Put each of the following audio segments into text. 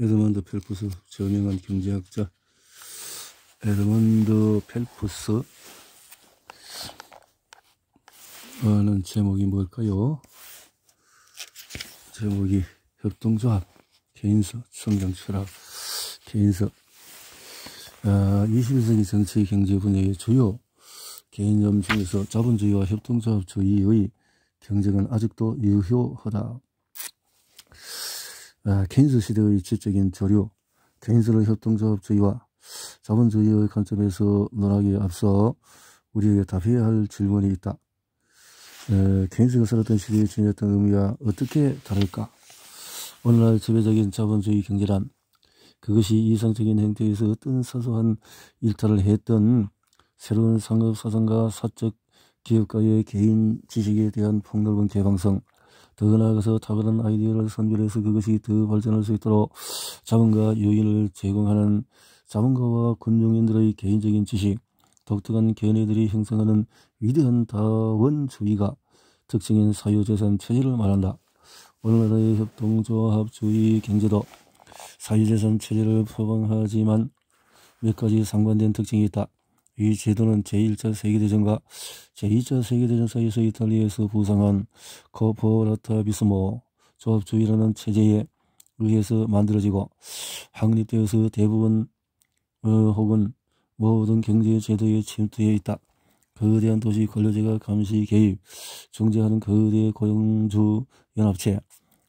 에드먼드 펠프스, 저명한 경제학자 에드먼드 펠프스 하는 제목이 뭘까요? 제목이 협동조합, 개인서, 성장 철학, 개인서. 21세기 정치 경제 분야의 주요 개인점 중에서 자본주의와 협동조합주의의 경쟁은 아직도 유효하다. 케인스 시대의 지적인 조류, 케인스를 협동조합주의와 자본주의의 관점에서 논하기에 앞서 우리에게 답해야 할 질문이 있다. 케인스가 살았던 시대에 지녔던 의미와 어떻게 다를까? 오늘날 지배적인 자본주의 경제란 그것이 이상적인 행태에서 어떤 사소한 일탈을 했던 새로운 상업 사상과 사적 기업가의 개인 지식에 대한 폭넓은 개방성, 더 나아가서 탁월한 아이디어를 선별해서 그것이 더 발전할 수 있도록 자본과 요인을 제공하는 자본가와 군중인들의 개인적인 지식, 독특한 견해들이 형성하는 위대한 다원주의가 특징인 사유재산 체제를 말한다. 오늘날의 협동조합주의 경제도 사유재산 체제를 표방하지만 몇 가지 상반된 특징이 있다. 이 제도는 제1차 세계대전과 제2차 세계대전 사이에서 이탈리아에서 부상한 코퍼라타비스모 조합주의라는 체제에 의해서 만들어지고 확립되어서 대부분 혹은 모든 경제 제도에 침투해 있다. 거대한 도시 권력제가 감시 개입, 중재하는 거대 고용주 연합체,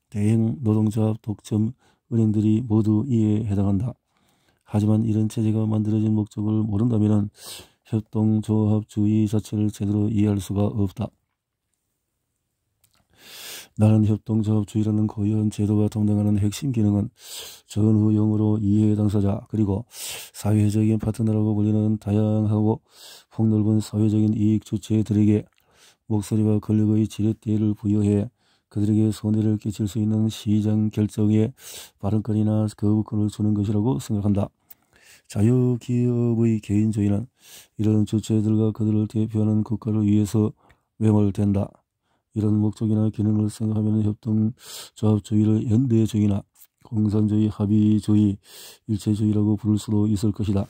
대형 노동조합 독점 은행들이 모두 이에 해당한다. 하지만 이런 체제가 만들어진 목적을 모른다면 협동조합주의 자체를 제대로 이해할 수가 없다. 나는 협동조합주의라는 고유한 제도가 담당하는 핵심 기능은 전후용어로 이해 당사자 그리고 사회적인 파트너라고 불리는 다양하고 폭넓은 사회적인 이익 주체들에게 목소리와 권력의 지렛대를 부여해 그들에게 손해를 끼칠 수 있는 시장 결정에 발언권이나 거부권을 주는 것이라고 생각한다. 자유기업의 개인주의는 이런 주체들과 그들을 대표하는 국가를 위해서 매몰된다. 이런 목적이나 기능을 생각하면 협동조합주의를 연대주의나 공산주의, 합의주의, 일체주의라고 부를 수도 있을 것이다.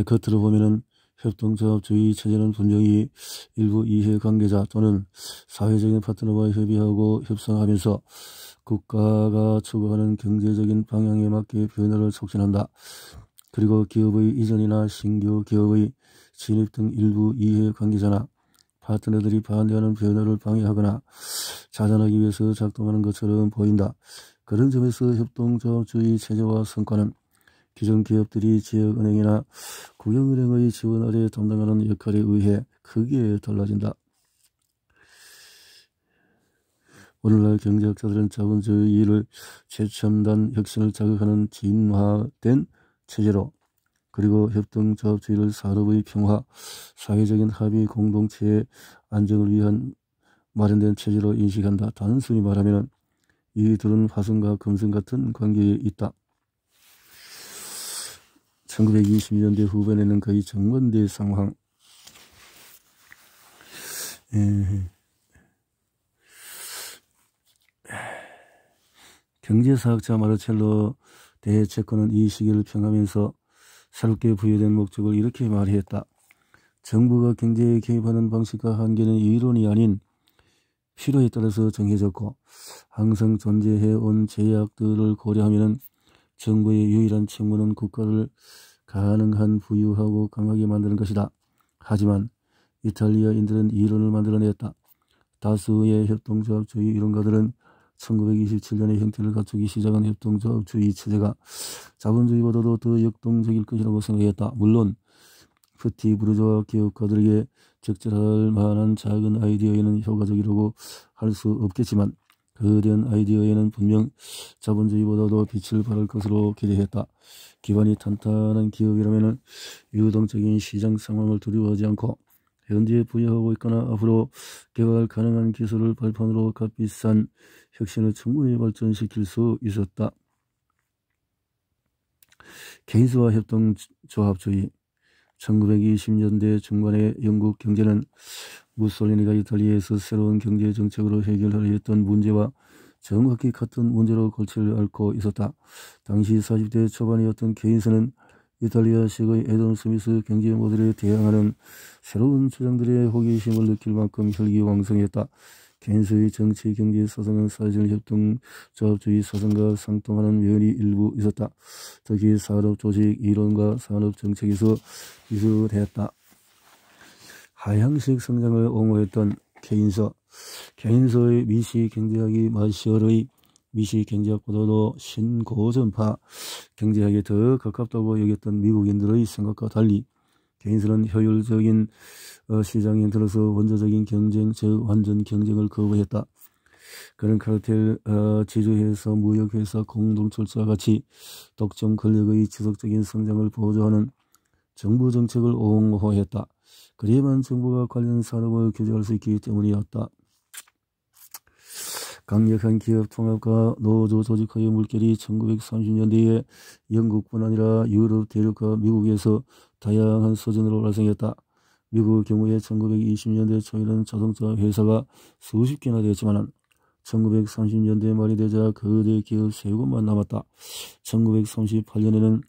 겉으로 보면은 협동조합주의 체제는 분명히 일부 이해관계자 또는 사회적인 파트너와 협의하고 협상하면서 국가가 추구하는 경제적인 방향에 맞게 변화를 촉진한다. 그리고 기업의 이전이나 신규 기업의 진입 등 일부 이해관계자나 파트너들이 반대하는 변화를 방해하거나 자전하기 위해서 작동하는 것처럼 보인다. 그런 점에서 협동조합주의 체제와 성과는 기존 기업들이 지역은행이나 국영은행의 지원 아래 담당하는 역할에 의해 크게 달라진다. 오늘날 경제학자들은 자본주의를 최첨단 혁신을 자극하는 진화된 체제로 그리고 협동조합주의를 산업의 평화, 사회적인 합의, 공동체의 안정을 위한 마련된 체제로 인식한다. 단순히 말하면 이 둘은 화성과 금성 같은 관계에 있다. 1920년대 후반에는 거의 정반대 상황. 경제사학자 마르첼로 데체코는 이 시기를 평하면서 새롭게 부여된 목적을 이렇게 말했다. 정부가 경제에 개입하는 방식과 한계는 이론이 아닌 필요에 따라서 정해졌고 항상 존재해온 제약들을 고려하면 정부의 유일한 책무는 국가를 가능한 부유하고 강하게 만드는 것이다. 하지만 이탈리아인들은 이론을 만들어냈다. 다수의 협동조합주의 이론가들은 1927년에 형태를 갖추기 시작한 협동조합주의 체제가 자본주의보다도 더 역동적일 것이라고 생각했다. 물론 프티 부르주아 기업가들에게 적절할 만한 작은 아이디어에는 효과적이라고 할 수 없겠지만 거대한 아이디어에는 분명 자본주의보다도 빛을 발할 것으로 기대했다. 기반이 탄탄한 기업이라면 유동적인 시장 상황을 두려워하지 않고 현재 부여하고 있거나 앞으로 개발 가능한 기술을 발판으로 값비싼 혁신을 충분히 발전시킬 수 있었다. 케인스와 협동조합주의 1920년대 중반에 영국 경제는 무솔리니가 이탈리아에서 새로운 경제 정책으로 해결하려 했던 문제와 정확히 같은 문제로 골치를 앓고 있었다. 당시 40대 초반이었던 케인스는 이탈리아식의 애덤 스미스 경제 모델에 대항하는 새로운 주장들의 호기심을 느낄 만큼 혈기왕성했다. 케인스의 정치 경제 사상은 사회적 협동조합주의 사상과 상통하는 면이 일부 있었다. 특히 산업조직 이론과 산업정책에서 기술했다. 하향식 성장을 옹호했던 케인스의 미시경제학이 마셜의 미시경제학보다도 신고전파 경제학에 더 가깝다고 여겼던 미국인들의 생각과 달리 케인스는 효율적인 시장 형태로서 원자적인 경쟁, 즉 완전 경쟁을 거부했다. 그는 카르텔 지주회사, 무역회사, 공동철수와 같이 독점 권력의 지속적인 성장을 보조하는 정부 정책을 옹호했다. 그래야만 정부가 관련 산업을 규제할 수 있기 때문이었다. 강력한 기업 통합과 노조 조직화의 물결이 1930년대에 영국뿐 아니라 유럽 대륙과 미국에서 다양한 수준으로 발생했다. 미국의 경우에 1920년대 초에는 자동차 회사가 수십 개나 되었지만 1930년대 말이 되자 거대 기업 3곳만 남았다. 1938년에는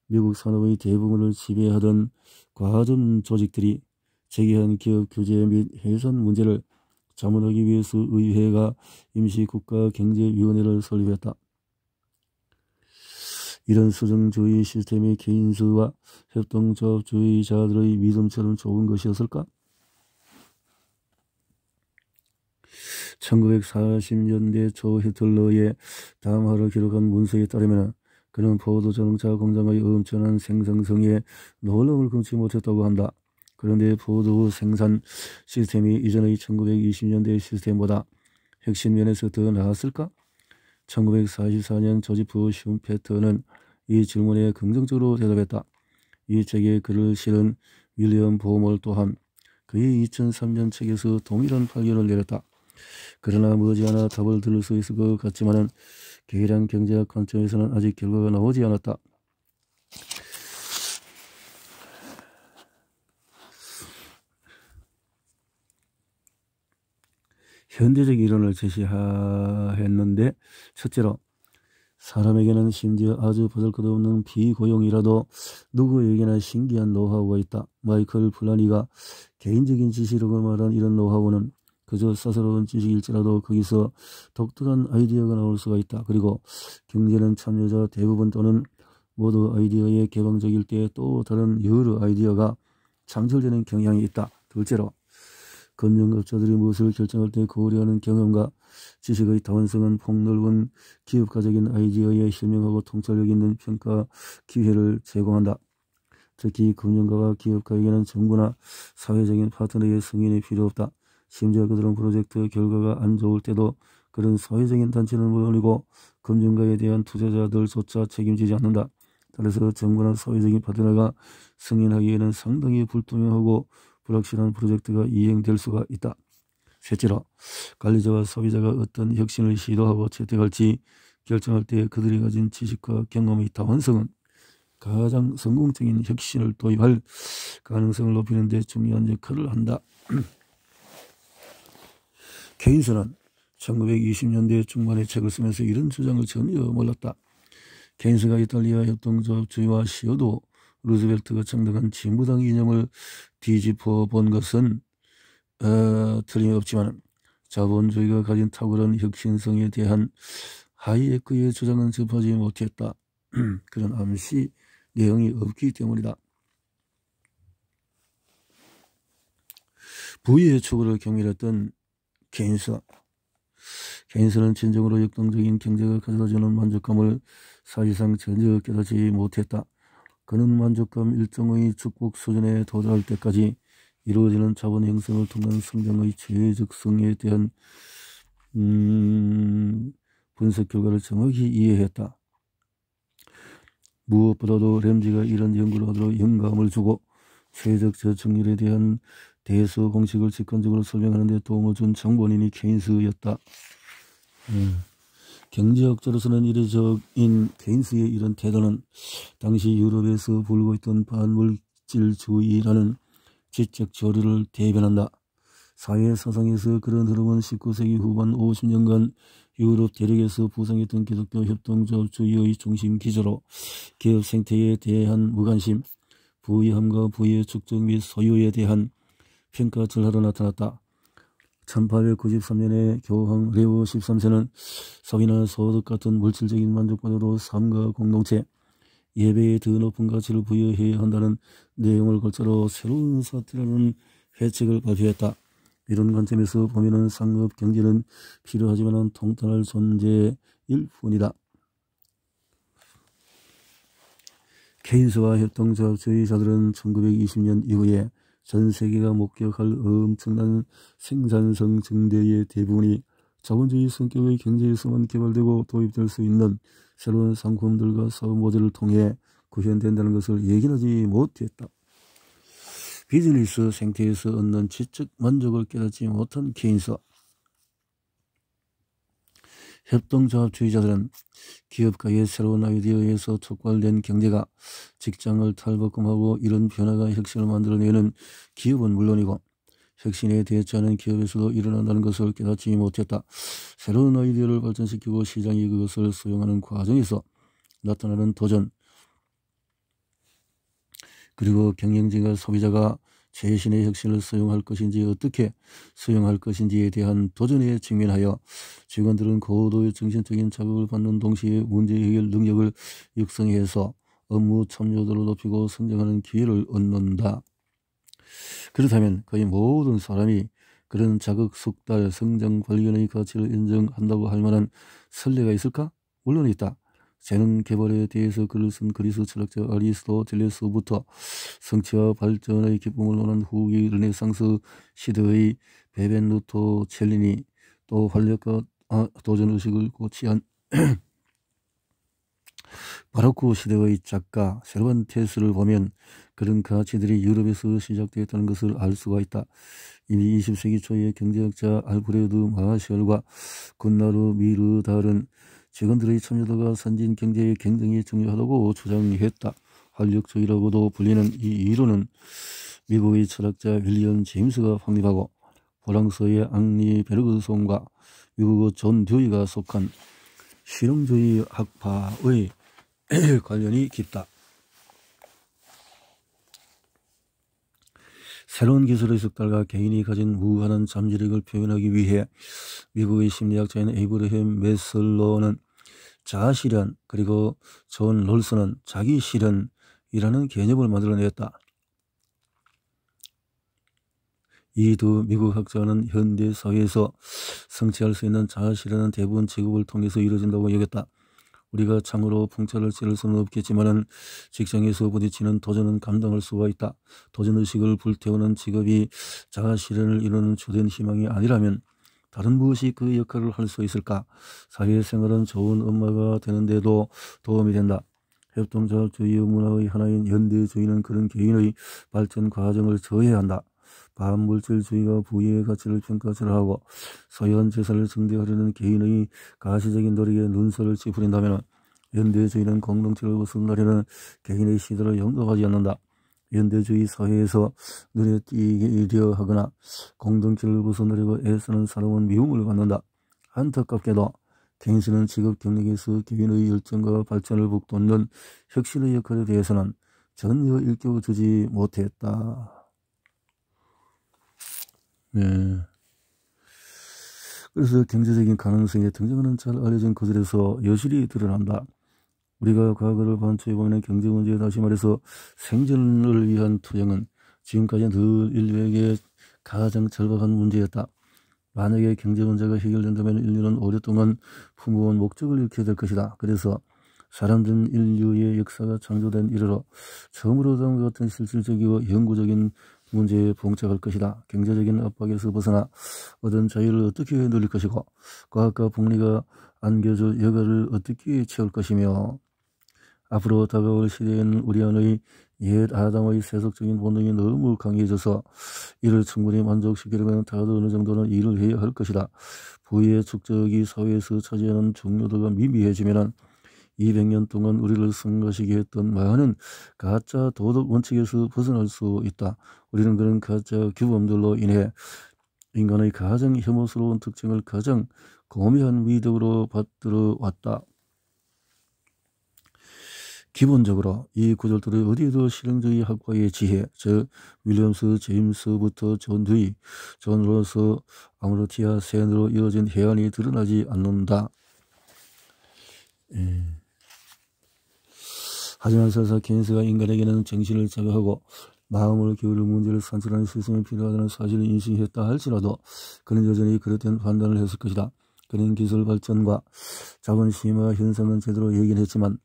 미국 산업의 대부분을 지배하던 과점 조직들이 제기한 기업 규제 및 해산 문제를 자문하기 위해서 의회가 임시국가경제위원회를 설립했다. 이런 수정주의 시스템이 케인스와 협동조합주의자들의 믿음처럼 좋은 것이었을까? 1940년대 초 히틀러의 담화를 기록한 문서에 따르면 그는 포드 자동차 공장의 엄청난 생산성에 놀라움을 금치 못했다고 한다. 그런데 포드 생산 시스템이 이전의 1920년대 시스템보다 혁신 면에서 더 나았을까? 1944년 조지프 슈페터는 이 질문에 긍정적으로 대답했다. 이 책에 글을 실은 윌리엄 보몰 또한 그의 2003년 책에서 동일한 발견을 내렸다. 그러나 머지않아 답을 들을 수 있을 것 같지만은 계량 경제학 관점에서는 아직 결과가 나오지 않았다. 현대적 이론을 제시했는데, 첫째로 사람에게는 심지어 아주 보잘것없는 비고용이라도 누구에게나 신기한 노하우가 있다. 마이클 플라니가 개인적인 지식이라고 말한 이런 노하우는 그저 사사로운 지식일지라도 거기서 독특한 아이디어가 나올 수가 있다. 그리고 경제는 참여자 대부분 또는 모두 아이디어에 개방적일 때 또 다른 여러 아이디어가 창출되는 경향이 있다. 둘째로 금융업자들이 무엇을 결정할 때 고려하는 경험과 지식의 다원성은 폭넓은 기업가적인 아이디어에 현명하고 통찰력 있는 평가 기회를 제공한다. 특히 금융가와 기업가에게는 정부나 사회적인 파트너의 승인이 필요 없다. 심지어 그들은 프로젝트 결과가 안 좋을 때도 그런 사회적인 단체는 물론이고 금융가에 대한 투자자들조차 책임지지 않는다. 따라서 정부나 사회적인 파트너가 승인하기에는 상당히 불투명하고 불확실한 프로젝트가 이행될 수가 있다. 셋째로 관리자와 소비자가 어떤 혁신을 시도하고 채택할지 결정할 때 그들이 가진 지식과 경험의 다원성은 가장 성공적인 혁신을 도입할 가능성을 높이는 데 중요한 역할을 한다. 케인스는 1920년대 중반에 책을 쓰면서 이런 주장을 전혀 몰랐다. 케인스가 이탈리아 협동조합주의와 시어도 루즈벨트가 창당한 진보당 이념을 뒤집어 본 것은 틀림없지만 자본주의가 가진 탁월한 혁신성에 대한 하이에크의 주장은 접하지 못했다. 그런 암시 내용이 없기 때문이다. 부의 추구를 경멸했던 케인스는 진정으로 역동적인 경제가 가져다주는 만족감을 사실상 전혀 깨닫지 못했다. 그는 만족감 일정의 축복 수준에 도달할 때까지 이루어지는 자본 형성을 통한 성장의 최적성에 대한 분석 결과를 정확히 이해했다. 무엇보다도 램지가 이런 연구를 하도록 영감을 주고 최적 저축률에 대한 대수 공식을 직관적으로 설명하는 데 도움을 준 장본인이 케인스였다. 경제학자로서는 이례적인 케인스의 이런 태도는 당시 유럽에서 불고 있던 반물 물질주의라는 지적 조류를 대변한다. 사회 사상에서 그런 흐름은 19세기 후반 50년간 유럽 대륙에서 부상했던 기독교 협동조합주의의 중심 기조로 기업 생태에 대한 무관심, 부의함과 부의 축적 및 소유에 대한 평가 절하로 나타났다. 1893년에 교황 레오 13세는 사비나 소득 같은 물질적인 만족보다도 삶과 공동체, 예배에 더 높은 가치를 부여해야 한다는 내용을 골자로 새로운 사태라는 해책을 발표했다. 이런 관점에서 보면은 상업 경제는 필요하지만 통탄할 존재일 뿐이다. 케인스와 협동조합주의자들은 1920년 이후에 전 세계가 목격할 엄청난 생산성 증대의 대부분이 자본주의 성격의 경제에서만 개발되고 도입될 수 있는 새로운 상품들과 사업 모델을 통해 구현된다는 것을 예견하지 못했다. 비즈니스 생태에서 얻는 지적 만족을 깨닫지 못한 케인스. 협동조합주의자들은 기업가의 새로운 아이디어에서 촉발된 경제가 직장을 탈바꿈하고 이런 변화가 혁신을 만들어내는 기업은 물론이고 혁신에 대처하는 기업에서도 일어난다는 것을 깨닫지 못했다. 새로운 아이디어를 발전시키고 시장이 그것을 수용하는 과정에서 나타나는 도전, 그리고 경영진과 소비자가 최신의 혁신을 수용할 것인지 어떻게 수용할 것인지에 대한 도전에 직면하여 직원들은 고도의 정신적인 자극을 받는 동시에 문제 해결 능력을 육성해서 업무 참여도를 높이고 성장하는 기회를 얻는다. 그렇다면 거의 모든 사람이 그런 자극 숙달 성장 관련의 가치를 인정한다고 할 만한 선례가 있을까? 물론 있다. 재능 개발에 대해서 글을 쓴 그리스 철학자 아리스토텔레스부터 성취와 발전의 기쁨을 논한 후기 르네상스 시대의 베베누토 첼리니, 또 활력과 도전의식을 고취한 바로크 시대의 작가 세르반테스를 보면 그런 가치들이 유럽에서 시작되었다는 것을 알 수가 있다. 이미 20세기 초에 경제학자 알프레드 마셜과 군나르 미르달은 직원들의 참여도가 선진 경제의 경쟁이 중요하다고 주장했다. 활력주의라고도 불리는 이 이론은 미국의 철학자 윌리엄 제임스가 확립하고 프랑스의 앙리 베르그송과 미국의 존 듀이가 속한 실용주의 학파의 관련이 깊다. 새로운 기술의 석달과 개인이 가진 무한한 잠재력을 표현하기 위해 미국의 심리학자인 에이브러햄 메슬로는 자아실현, 그리고 존 롤스는 자기실현이라는 개념을 만들어냈다. 이 두 미국 학자는 현대 사회에서 성취할 수 있는 자아실현은 대부분 직업을 통해서 이루어진다고 여겼다. 우리가 참으로 풍차를 찌를 수는 없겠지만 직장에서 부딪히는 도전은 감당할 수가 있다. 도전의식을 불태우는 직업이 자아실현을 이루는 주된 희망이 아니라면 다른 무엇이 그 역할을 할 수 있을까? 사회생활은 좋은 엄마가 되는 데도 도움이 된다. 협동조합주의 문화의 하나인 현대주의는 그런 개인의 발전 과정을 저해한다. 반물질주의가 부의 가치를 평가절하고 소유한 재산을 증대하려는 개인의 가시적인 노력에 눈살을 찌푸린다면 현대주의는 공동체를 벗어나려는 개인의 시도를 용납하지 않는다. 현대주의 사회에서 눈에 띄려 하거나 공동체를 벗어나려고 애쓰는 사람은 미움을 받는다. 안타깝게도 케인스는 직업 경력에서 개인의 열정과 발전을 북돋는 혁신의 역할에 대해서는 전혀 일깨워주지 못했다. 네. 그래서 경제적인 가능성에 등장하는 잘 알려진 구절에서 여실히 드러난다. 우리가 과거를 반추해보면 경제 문제, 다시 말해서 생존을 위한 투쟁은 지금까지 늘 인류에게 가장 절박한 문제였다. 만약에 경제 문제가 해결된다면 인류는 오랫동안 품어온 목적을 잃게 될 것이다. 그래서 사람들은 인류의 역사가 창조된 이래로 처음으로 다음과 같은 실질적이고 영구적인 문제에 봉착할 것이다. 경제적인 압박에서 벗어나 얻은 자유를 어떻게 누릴 것이고 과학과 복리가 안겨줄 여가를 어떻게 채울 것이며 앞으로 다가올 시대에는 우리 안의 옛 아담의 세속적인 본능이 너무 강해져서 이를 충분히 만족시키려면 다들 어느 정도는 일을 해야 할 것이다. 부의 축적이 사회에서 차지하는 중요도가 미미해지면 200년 동안 우리를 성가시게 했던 많은 가짜 도덕 원칙에서 벗어날 수 있다. 우리는 그런 가짜 규범들로 인해 인간의 가장 혐오스러운 특징을 가장 고미한 미덕으로 받들어 왔다. 기본적으로 이 구절들의 어디에도 실용주의 학파의 지혜, 즉 윌리엄스 제임스부터 존 듀이, 존 로서, 아무르티아 센으로 이어진 해안이 드러나지 않는다. 하지만 설사 케인스가 인간에게는 정신을 자극하고 마음을 기울일 문제를 산출하는 시스템이 필요하다는 사실을 인식했다 할지라도 그는 여전히 그릇된 판단을 했을 것이다. 그는 기술 발전과 자본심화 현상은 제대로 얘기는 했지만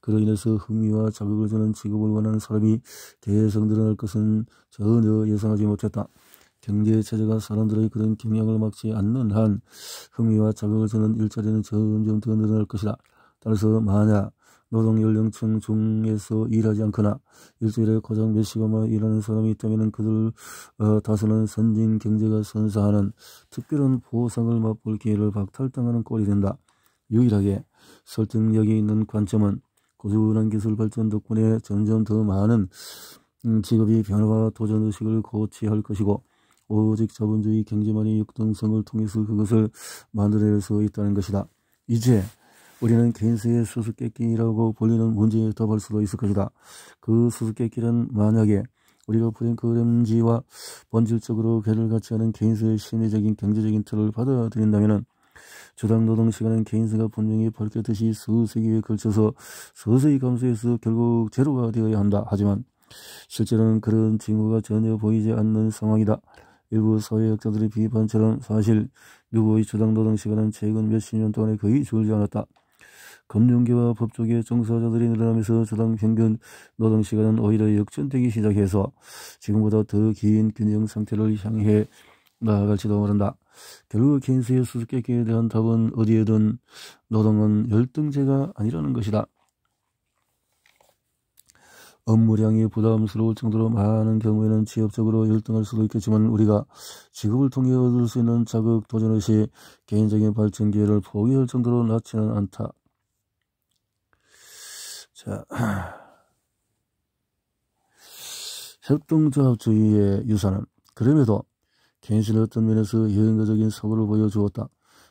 그로 인해서 흥미와 자극을 주는 직업을 원하는 사람이 계속 늘어날 것은 전혀 예상하지 못했다. 경제체제가 사람들의 그런 경향을 막지 않는 한 흥미와 자극을 주는 일자리는 점점 더 늘어날 것이다. 따라서 만약 노동연령층 중에서 일하지 않거나 일주일에 고작 몇 시간만 일하는 사람이 있다면 그들 다수는 선진 경제가 선사하는 특별한 보상을 맛볼 기회를 박탈당하는 꼴이 된다. 유일하게 설득력이 있는 관점은 꾸준한 기술 발전 덕분에 점점 더 많은 직업이 변화와 도전의식을 고취할 것이고 오직 자본주의 경제만이 역동성을 통해서 그것을 만들어낼 수 있다는 것이다. 이제 우리는 케인스의 수수께끼라고 불리는 문제에 답할 수도 있을 것이다. 그 수수께끼는 만약에 우리가 프랭크 램지와 본질적으로 괴를 같이 하는 케인스의 심리적인 경제적인 틀을 받아들인다면 주당 노동 시간은 케인스가 분명히 밝혔듯이 수세기에 걸쳐서 서서히 감소해서 결국 제로가 되어야 한다. 하지만 실제로는 그런 징후가 전혀 보이지 않는 상황이다. 일부 사회학자들의 비판처럼 사실 미국의 주당 노동 시간은 최근 몇십 년 동안에 거의 줄지 않았다. 금융계와 법조계 종사자들이 늘어나면서 주당 평균 노동 시간은 오히려 역전되기 시작해서 지금보다 더 긴 균형 상태를 향해 나아갈지도 모른다. 결국 케인스의 수수께끼에 대한 답은 어디에든 노동은 열등제가 아니라는 것이다. 업무량이 부담스러울 정도로 많은 경우에는 지역적으로 열등할 수도 있겠지만 우리가 직업을 통해 얻을 수 있는 자극, 도전의식, 개인적인 발전 기회를 포기할 정도로 낮지는 않다. 자, 협동조합주의의 유산은 그럼에도 케인스는 어떤 면에서 현가적인 사고를 보여주었다.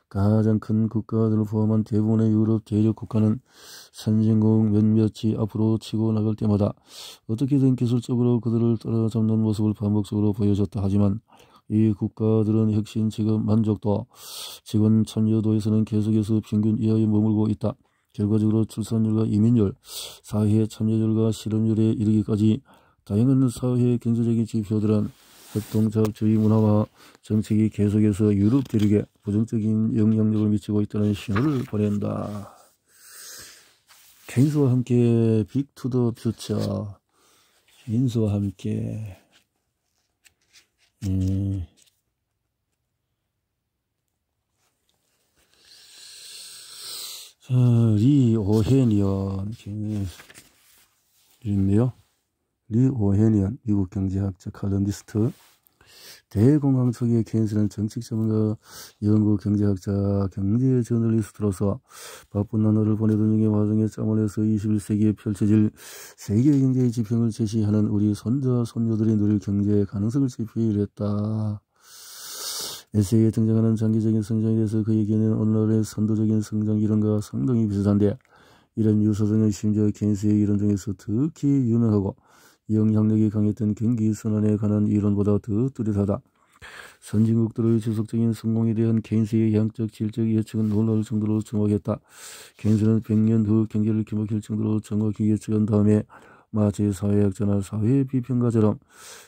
가장 큰 국가들을 포함한 대부분의 유럽 대륙 국가는 선진국 몇몇이 앞으로 치고 나갈 때마다 어떻게든 기술적으로 그들을 따라잡는 모습을 반복적으로 보여줬다. 하지만 이 국가들은 혁신 직업 만족도, 직원 참여도에서는 계속해서 평균 이하에 머물고 있다. 결과적으로 출산율과 이민율, 사회 참여율과 실업률에 이르기까지 다양한 사회 경제적인 지표들은 협동조합주의 문화와 정책이 계속해서 유럽 대륙에 부정적인 영향력을 미치고 있다는 신호를 보낸다. 케인스와 함께 빅 투 더 퓨처. 케인스와 함께 리 오헤니언 있네요. 리 오헤니언 미국 경제학자 칼럼니스트. 대공황 초기에 케인스는 정책 전문가, 영국 경제학자, 경제 저널리스트로서 바쁜 나날을 보내던 중에 와중에 짬을 내서 21세기에 펼쳐질 세계 경제의 지평을 제시하는 우리 손자, 손녀들이 누릴 경제의 가능성을 제시했다. 에세이에 등장하는 장기적인 성장에 대해서 그에게는 오늘날의 선도적인 성장 이론과 상당히 비슷한데 이런 유사성은 심지어 케인스의 이론 중에서 특히 유명하고 영향력이 강했던 경기 선언에 관한 이론보다 더 뚜렷하다. 선진국들의 지속적인 성공에 대한 케인스의 양적 질적 예측은 놀라울 정도로 정확했다. 케인스는 100년 후 경제를 기막힐 정도로 정확히 예측한 다음에 마치 사회학자나 사회비평가처럼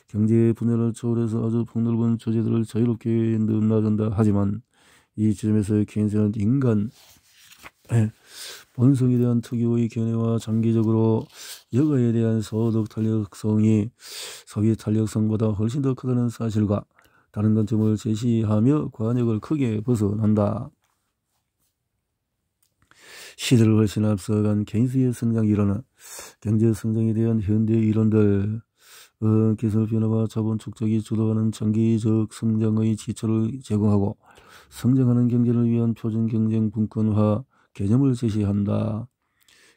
경제의 분야를 초월해서 아주 폭넓은 주제들을 자유롭게 넘나든다. 하지만 이 지점에서 케인스는 인간 본성에 대한 특유의 견해와 장기적으로 여가에 대한 소득 탄력성이 소비 탄력성보다 훨씬 더 크다는 사실과 다른 관점을 제시하며 관역을 크게 벗어난다. 시대를 훨씬 앞서간 케인스의 성장 이론은 경제 성장에 대한 현대 이론들, 기술 변화와 자본 축적이 주도하는 장기적 성장의 지초를 제공하고 성장하는 경제를 위한 표준 경쟁 분권화 개념을 제시한다.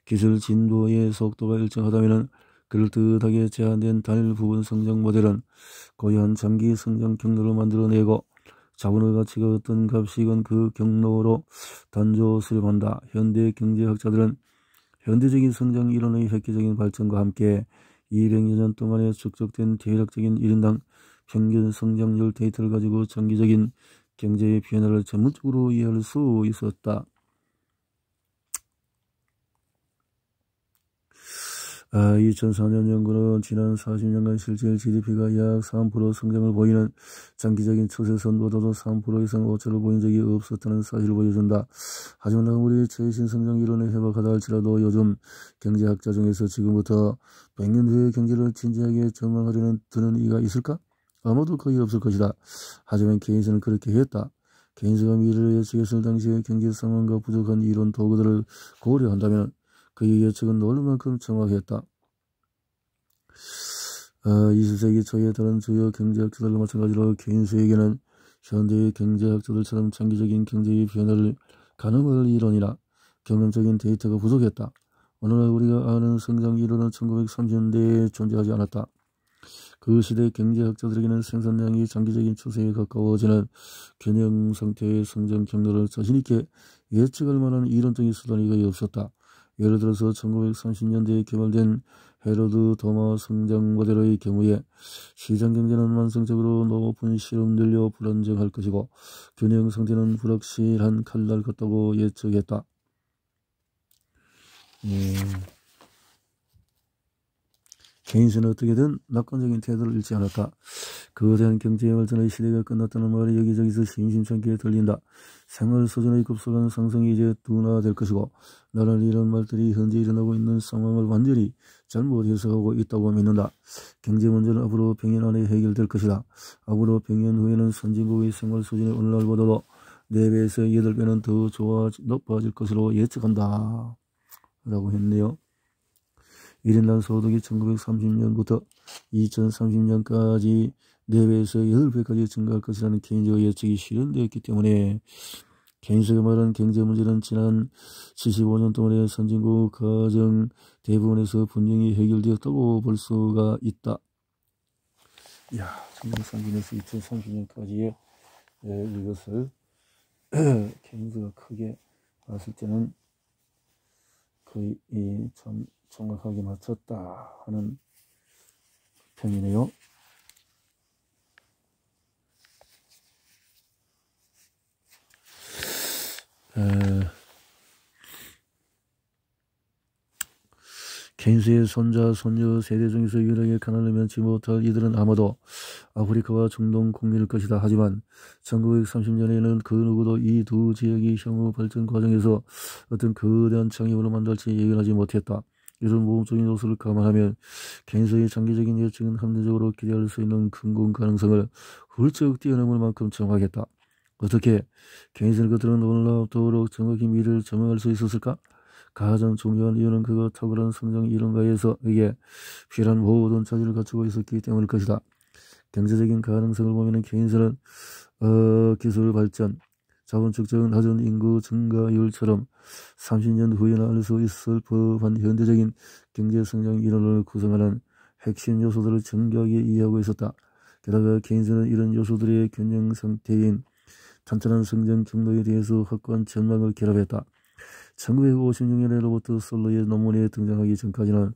기술 진보의 속도가 일정하다면 그럴듯하게 제한된 단일 부분 성장 모델은 고유한 장기 성장 경로를 만들어내고 자본의 가치가 어떤 값이건 그 경로로 단조 수렴한다. 현대 경제학자들은 현대적인 성장 이론의 획기적인 발전과 함께 200여 년 동안에 축적된 대략적인 1인당 평균 성장률 데이터를 가지고 장기적인 경제의 변화를 전문적으로 이해할 수 있었다. 2004년 연구는 지난 40년간 실질 GDP가 약 3% 성장을 보이는 장기적인 추세선보다도 3% 이상 오차를 보인 적이 없었다는 사실을 보여준다. 하지만 아무리 최신 성장 이론에 해박하다 할지라도 요즘 경제학자 중에서 지금부터 100년 후의 경제를 진지하게 전망하려는 드는 이가 있을까? 아마도 거의 없을 것이다. 하지만 케인스는 그렇게 했다. 케인스가 미래를 예측했을 당시의 경제 상황과 부족한 이론 도구들을 고려한다면 그의 예측은 놀랄 만큼 정확했다. 20세기 초에 다른 주요 경제학자들과 마찬가지로 케인스에게는 현대의 경제학자들처럼 장기적인 경제의 변화를 가늠할 이론이나 경험적인 데이터가 부족했다. 오늘날 우리가 아는 성장 이론은 1930년대에 존재하지 않았다. 그 시대 경제학자들에게는 생산량이 장기적인 추세에 가까워지는 균형 상태의 성장 경로를 자신있게 예측할 만한 이론적인 수단이 거의 없었다. 예를 들어서 1930년대에 개발된 헤로드 도마 성장 모델의 경우에 시장 경제는 만성적으로 높은 실업률로 불안정할 것이고 균형 상태는 불확실한 칼날 같다고 예측했다. 케인스는 어떻게든 낙관적인 태도를 잃지 않았다. 거대한 경제의 발전의 시대가 끝났다는 말이 여기저기서 심심찮게 들린다. 생활 수준의 급속한 상승이 이제 둔화될 것이고 나는 이런 말들이 현재 일어나고 있는 상황을 완전히 잘못 해석하고 있다고 믿는다. 경제 문제는 앞으로 100년 안에 해결될 것이다. 앞으로 100년 후에는 선진국의 생활 수준이 오늘날보다도 4배에서 8배는 더 높아질 것으로 예측한다. 라고 했네요. 1인당 소득이 1930년부터 2030년까지 4배에서 8배까지 증가할 것이라는 케인즈의 예측이 실현되었기 때문에 케인스가 말한 경제 문제는 지난 75년 동안의 선진국 가정 대부분에서 분명히 해결되었다고 볼 수가 있다. 이야, 1930년에서 2030년까지의 이것을 케인스가 크게 봤을 때는 거의 참 정확하게 맞췄다 하는 평이네요. 케인스의 손자, 손녀 세대 중에서 유일하게 가난을 면치 못할 이들은 아마도 아프리카와 중동 국민일 것이다. 하지만 1930년에는 그 누구도 이 두 지역이 향후 발전 과정에서 어떤 거대한 창의문을 만들지 예견하지 못했다. 이런 모험적인 요소를 감안하면 케인스의 장기적인 예측은 합리적으로 기대할 수 있는 근공 가능성을 훌쩍 뛰어넘을 만큼 정확했다. 어떻게 케인스는 그들은 오늘날도록 정확히 미래를 전망할 수 있었을까? 가장 중요한 이유는 그가 탁월한 성장 이론가에서 의해 필요한 모든 자질을 갖추고 있었기 때문일 것이다. 경제적인 가능성을 보면 케인스는 기술 발전, 자본 축적, 낮은 인구 증가율처럼 30년 후에는 알 수 있을 법한 현대적인 경제 성장 이론을 구성하는 핵심 요소들을 정교하게 이해하고 있었다. 게다가 케인스는 이런 요소들의 균형 상태인 탄탄한 성장 경로에 대해서 확고한 전망을 결합했다. 1956년에 로버트 솔로의 논문에 등장하기 전까지는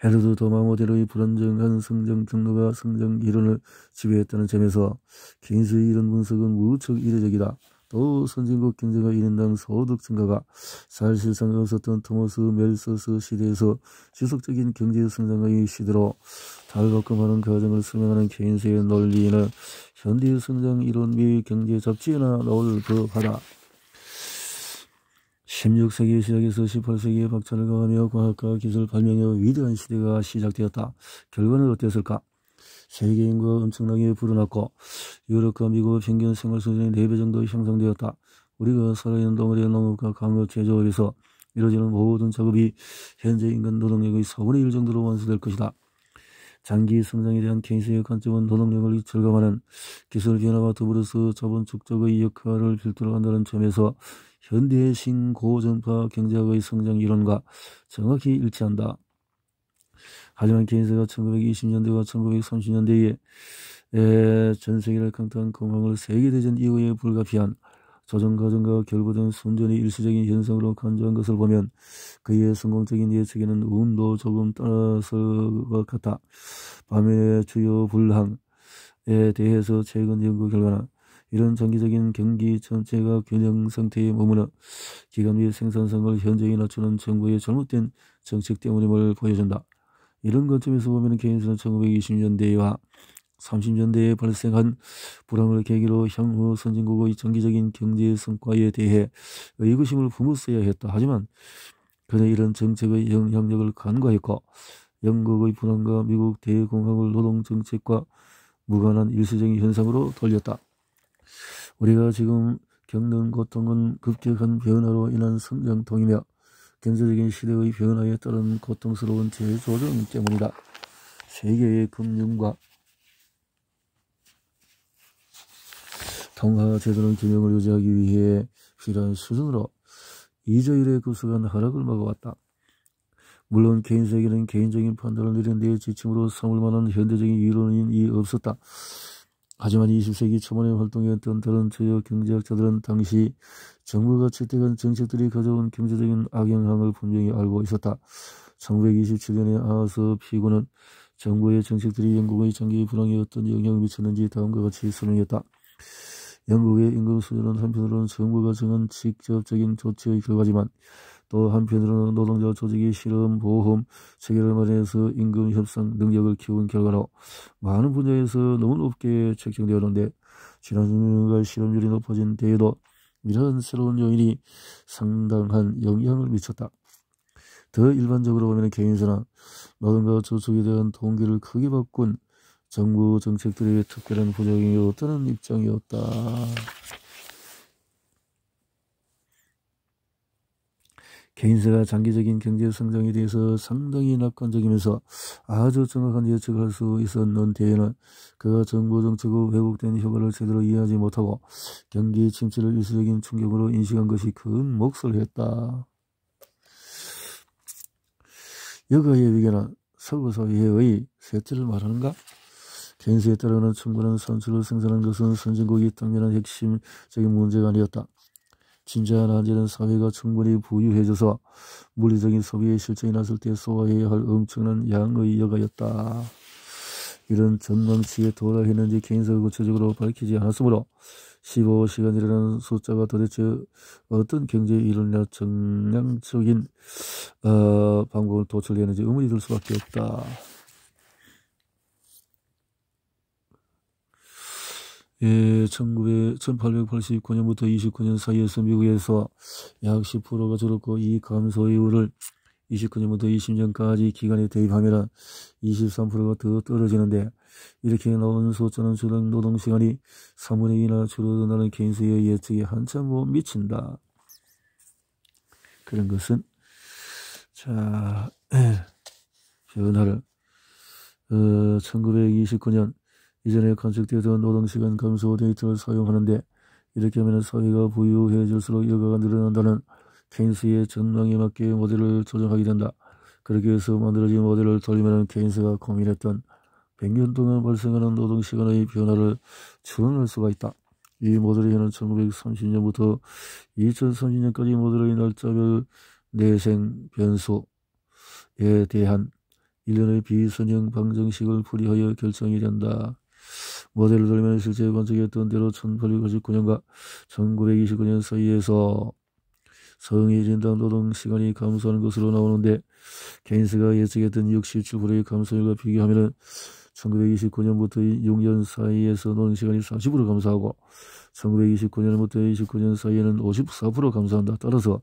헤로드 도마 모델의 불안정한 성장 경로가 성장 이론을 지배했다는 점에서 케인스의 이런 분석은 무척 이례적이다. 또 선진국 경제가 1인당 소득 증가가 사실상 없었던 토머스 멜서스 시대에서 지속적인 경제 성장의 시대로 탈바꿈하는 과정을 설명하는 케인스의 논리는 현대 성장 이론 및 경제 잡지에나 나올 법하다. 16세기 시작에서 18세기에 박차를 가하며 과학과 기술 발명의 위대한 시대가 시작되었다. 결과는 어땠을까? 세계 인구가 엄청나게 불어났고 유럽과 미국의 평균 생활 수준이 4배 정도 향상되었다. 우리가 살아있는 동물의 농업과 강업 제조업에서 이루어지는 모든 작업이 현재 인간 노동력의 4분의 1 정도로 완수될 것이다. 장기 성장에 대한 케인스의 관점은 노동력을 절감하는 기술 변화와 더불어서 자본 축적의 역할을 필두로 한다는 점에서 현대의 신고전파 경제학의 성장 이론과 정확히 일치한다. 하지만 케인스가 1920년대와 1930년대에 전 세계를 강타한 공황을 세계대전 이후에 불가피한 조정과정과 결부된 순전히 일시적인 현상으로 간주한 것을 보면 그의 성공적인 예측에는 운도 조금 따라서 것 같다. 반면에 주요 불황에 대해서 최근 연구 결과는 이런 장기적인 경기 전체가 균형 상태에 머무는 기간 및 생산성을 현저히 낮추는 정부의 잘못된 정책 때문임을 보여준다. 이런 관점에서 보면 케인스는 1920년대와 30년대에 발생한 불황을 계기로 향후 선진국의 장기적인 경제 성과에 대해 의구심을 품었어야 했다. 하지만 그는 이런 정책의 영향력을 간과했고 영국의 불황과 미국 대공황을 노동정책과 무관한 일시적인 현상으로 돌렸다. 우리가 지금 겪는 고통은 급격한 변화로 인한 성장통이며 경제적인 시대의 변화에 따른 고통스러운 재조정 때문이다. 세계의 금융과 통화 제도는 균형을 유지하기 위해 필요한 수준으로 이조율에 급속한 하락을 막아왔다. 물론 케인스에게는 개인적인 판단을 내린 데 지침으로 삼을 만한 현대적인 이론이 없었다. 하지만 20세기 초반에 활동했던 다른 주요 경제학자들은 당시 정부가 채택한 정책들이 가져온 경제적인 악영향을 분명히 알고 있었다. 1927년에 아서 피고는 정부의 정책들이 영국의 장기 불황에 어떤 영향을 미쳤는지 다음과 같이 설명했다. 영국의 임금 수준은 한편으로는 정부가 정한 직접적인 조치의 결과지만 또 한편으로는 노동자 조직이 실험, 보험, 체계를 마련해서 임금 협상 능력을 키운 결과로 많은 분야에서 너무 높게 책정되었는데 지난 수년간 실업률이 높아진 데에도 이러한 새로운 요인이 상당한 영향을 미쳤다. 더 일반적으로 보면 케인스는 노동과 저축에 대한 동기를 크게 바꾼 정부 정책들의 특별한 부작용이 없다는 입장이었다. 케인스가 장기적인 경제 성장에 대해서 상당히 낙관적이면서 아주 정확한 예측을 할 수 있었는 데에는 그가 정부 정책의 왜곡된 효과를 제대로 이해하지 못하고 경기 침체를 일시적인 충격으로 인식한 것이 큰 몫을 했다. 여가의 위기는 서구 사회의 쇠퇴를 말하는가? 케인스에 따르는 충분한 산출을 생산하는 것은 선진국이 당면한 핵심적인 문제가 아니었다. 진짜한 한계는 사회가 충분히 부유해져서 물리적인 소비의 실정이 났을 때 소화해야 할 엄청난 양의 여가였다. 이런 전망치에 도달했는지 케인스가 구체적으로 밝히지 않았으므로 15시간이라는 숫자가 도대체 어떤 경제 이론이나 정량적인 방법을 도출했는지 의문이 들 수밖에 없다. 1889년부터 29년 사이에서 미국에서 약 10%가 줄었고 이 감소율을 29년부터 20년까지 기간에 대입하면 23%가 더 떨어지는데 이렇게 나온 숫자는 주당 노동시간이 3분의 2나 줄어든다는 케인스의 예측에 한참 못 미친다. 그런 것은 변화를 1929년 이전에 관측되던 노동시간 감소 데이터를 사용하는데 이렇게 하면 사회가 부유해질수록 여가가 늘어난다는 케인스의 전망에 맞게 모델을 조정하게 된다. 그렇게 해서 만들어진 모델을 돌리면 케인스가 고민했던 100년 동안 발생하는 노동시간의 변화를 추론할 수가 있다. 이 모델의 현은 1930년부터 2030년까지 모델의 날짜별 내생 변수에 대한 1년의 비선형 방정식을 풀이하여 결정이 된다. 모델을 돌리면 실제 관측했던 대로 1889년과 1929년 사이에서 성인인당 노동시간이 감소하는 것으로 나오는데 케인스가 예측했던 67%의 감소율과 비교하면 1929년부터 6년 사이에서 노동시간이 40% 감소하고 1929년부터 29년 사이에는 54% 감소한다. 따라서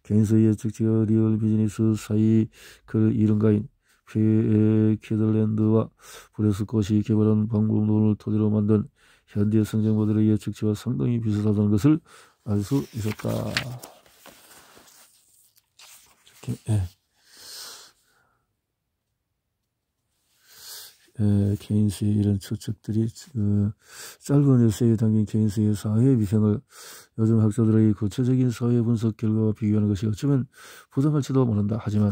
케인스의 예측치가 리얼 비즈니스 사이클 이론가인 캐들랜드와 브레스콧이 개발한 방법론을 토대로 만든 현대 성장 모델의 예측치와 상당히 비슷하다는 것을 알 수 있었다. 케인스의 이런 추측들이 짧은 에세이에 담긴 케인스의 사회 비평을 요즘 학자들의 구체적인 사회 분석 결과와 비교하는 것이 어쩌면 부당할지도 모른다. 하지만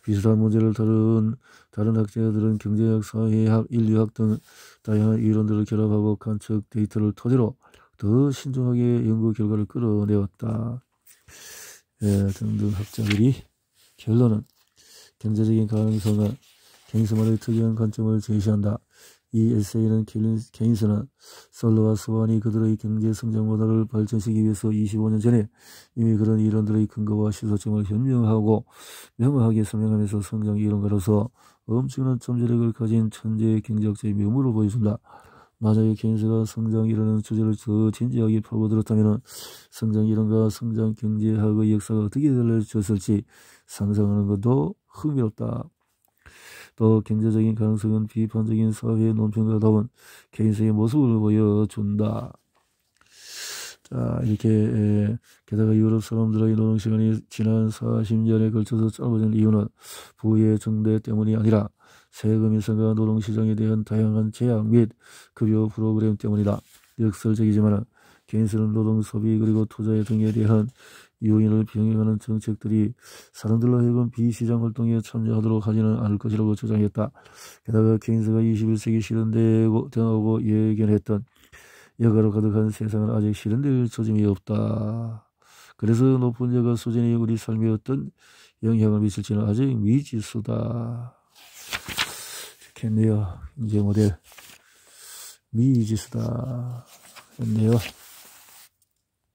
비슷한 문제를 다른 학자들은 경제학, 사회학, 인류학 등 다양한 이론들을 결합하고 관측 데이터를 토대로 더 신중하게 연구 결과를 끌어내었다. 등등 학자들이 결론은 경제적인 가능성은 케인스만의 특이한 관점을 제시한다. 이 에세이는 케인스는 솔러와 스완이 그들의 경제 성장 모델을 발전시키기 위해서 25년 전에 이미 그런 이론들의 근거와 시사점을 현명하고 명확하게 설명하면서 성장 이론가로서 엄청난 잠재력을 가진 천재의 경제학자의 면모를 보여준다. 만약에 케인스가 성장 이론의 주제를 더 진지하게 파고들었다면 성장 이론과 성장 경제학의 역사가 어떻게 달라졌을지 상상하는 것도 흥미롭다. 또 경제적인 가능성은 비판적인 사회 논평가다운 케인스의 모습을 보여준다. 자, 이렇게 게다가 유럽 사람들의 노동시간이 지난 40년에 걸쳐서 짧아진 이유는 부의 증대 때문이 아니라 세금 인상과 노동시장에 대한 다양한 제약 및 급여 프로그램 때문이다. 역설적이지만 케인스는 노동, 소비 그리고 투자 등에 대한 요인을 병행하는 정책들이 사람들로 하여금 비시장 활동에 참여하도록 하지는 않을 것이라고 주장했다. 게다가 케인스가 21세기 실현되고 예견했던 여가로 가득한 세상은 아직 실현될 조짐이 없다. 그래서 높은 여가 수준이 우리 삶에 어떤 영향을 미칠지는 아직 미지수다. 이렇게 했네요. 경제 모델 미지수다 했네요.